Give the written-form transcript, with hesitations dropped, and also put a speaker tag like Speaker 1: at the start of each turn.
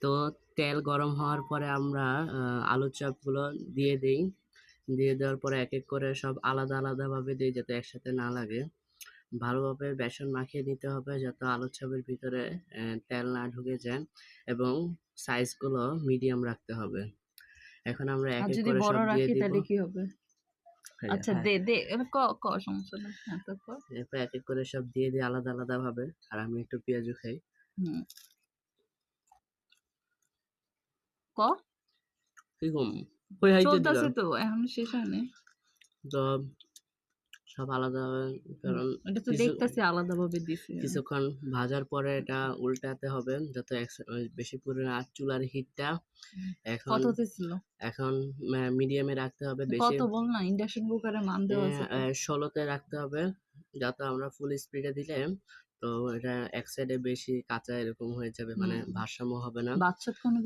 Speaker 1: তো তেল গরম হওয়ার পরে আমরা আলুর চপগুলো দিয়ে দেই। দিয়ে দেওয়ার পরে এক এক করে সব আলাদা আলাদা ভাবে দিই যাতে একসাথে না লাগে। ভালোভাবে বেসন মাখিয়ে নিতে হবে যাতে আলুর চপের ভিতরে তেল না ঢুকে যায়, এবং সাইজগুলো মিডিয়াম রাখতে হবে। এখন আমরা এক
Speaker 2: আর
Speaker 1: এক
Speaker 2: যদি
Speaker 1: করে
Speaker 2: বড়
Speaker 1: সব দিয়ে
Speaker 2: রাখি
Speaker 1: দিব।
Speaker 2: তাহলে কি হবে? আচ্ছা,
Speaker 1: হ্যাঁ,
Speaker 2: দে দে এবার ক সমস্যা নাই। হ্যাঁ, তারপর?
Speaker 1: এরপর এক এক করে সব দিয়ে দিই আলাদা আলাদা ভাবে। আর আমি একটু পেঁয়াজু খাই।
Speaker 2: হুম, ক
Speaker 1: কি কম কই হাইতে দিল।
Speaker 2: চলতেছে তো, এখনো শেষ হয় নাই।
Speaker 1: তো সব আলাদা কারণ
Speaker 2: এটা তো
Speaker 1: কিছু
Speaker 2: দেখতেছি আলাদা ভাবে দিছে।
Speaker 1: কিছুক্ষণ ভাজার পরে এটা উল্টাতে হবে যাতে ওই বেশি পরিমাণে আর চুলার হিটটা এখন
Speaker 2: কততে ছিল?
Speaker 1: এখন মিডিয়ামে রাখতে হবে বেশি।
Speaker 2: কত বল না, ইন্ডাকশন কুকারে মান দেওয়া আছে তো।
Speaker 1: 16তে রাখতে হবে যাতে আমরা ফুল স্পিডে দিলে তো এটা এক সাইডে বেশি কাঁচা এরকম হয়ে যাবে, মানে
Speaker 2: হুম,
Speaker 1: ভারসাম্য হবে না।
Speaker 2: বাচ্চা কোনোদিন